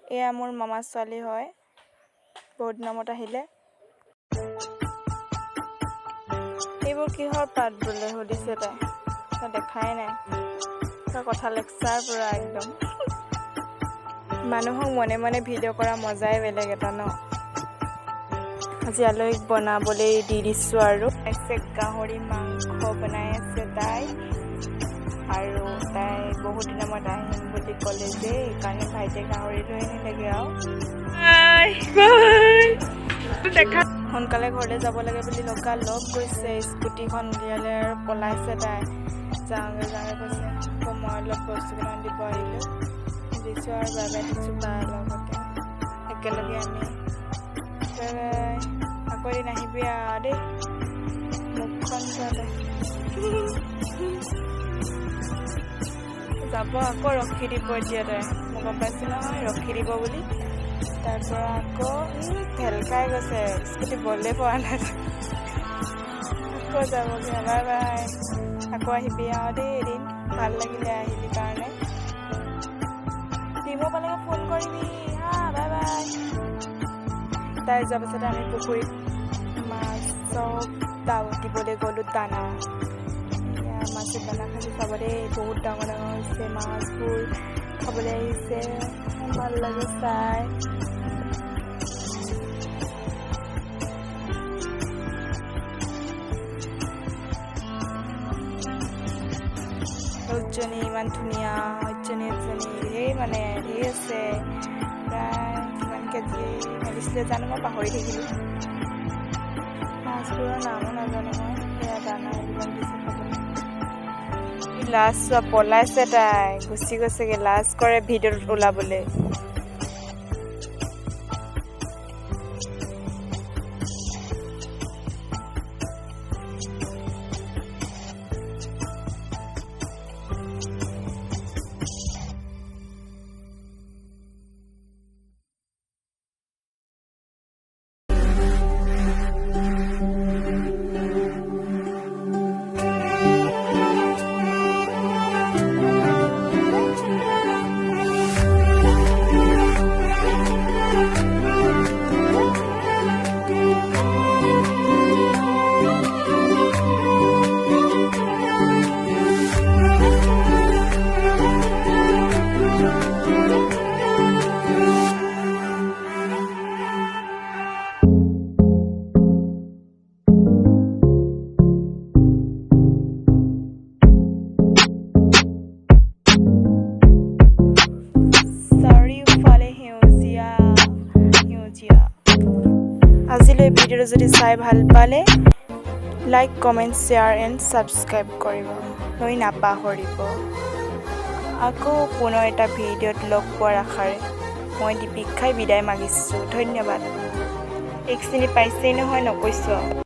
এয়া মোৰ মামা ছোৱালী হয় বহুত নামত আহিলে এইবোৰ কিহৰ পাত বোলে সুধিছে তাই দেখাই নাই তাৰ কথা লেকচাৰ পুৰা একদম মানুহক মনে মনে ভিডিঅ' কৰা মজাই বেলেগ এটা ন আজি আলহীক বনাবলৈ দি দিছোঁ আৰু গাহৰি মাংস বনাই আছে তাই আৰু তাই বহুত দিনৰ মূৰত আহিম বুলি ক'লে যে সেইকাৰণে ভাইটিয়ে গাহৰি লৈ আনিলেগৈ আৰু সোনকালে ঘৰলৈ যাব লাগে বুলি লগ গৈছে স্কুটিখন উলিয়ালে আৰু পলাইছে তাই যাওঁগৈ কৈছে আকৌ মই অলপ বস্তু কেইটামান দিব আহিলোঁ দিছোঁ আৰু বাই বাই দিছোঁ তাৰ লগতে একেলগে আমি বাই বাই আকৌ এদিন আহিবি আৰু দেই মুখখন চোৱালে যাব আকৌ ৰখি দিব এতিয়া তাই মই গম পাইছোঁ নহয় ৰখি দিব বুলি তাৰপৰা আকৌ ভেলকাই গৈছে স্কুটি বলে পোৱা নাই আকৌ যাবগৈ বাই বাই আকৌ আহিবি আৰু দেই এদিন ভাল লাগিলে আহিলি কাৰণে দিব পালেগে ফোন কৰিবি হা বাই বাই তাই যোৱাৰ পাছতে আমি পুখুৰীত মাছ চব দিবলৈ গ'লোঁ দানা এয়া মাছে দানা খালি চাব দেই বহুত ডাঙৰ ডাঙৰ হৈছে মাছবোৰ খাবলৈ আহিছে ভাল লাগে চাই উজ্জনী ইমান ধুনীয়া উজ্জনী ধেৰ মানে ধেৰ আছে প্ৰায় কিমান কেজি মেলিছিলে জানো মই পাহৰি থাকিলোঁ মাছবোৰৰ নামো নাজানো মই সেয়া দানা এইবিলাক দিছে খাবলৈ লাজ চোৱা পলাইছে তাই গুচি গৈছেগৈ লাজ কৰে ভিডিঅ'ত ওলাবলৈ আজিলৈ ভিডিঅ'টো যদি চাই ভাল পালে like comment share and subscribe কৰিবলৈ নাপাহৰিব আকৌ পুনৰ এটা ভিডিঅ'ত লগ পোৱাৰ আশাৰে মই দীপিকাই বিদায় মাগিছোঁ ধন্যবাদ এক চিনি পাইছেই নহয় নকৈছোঁ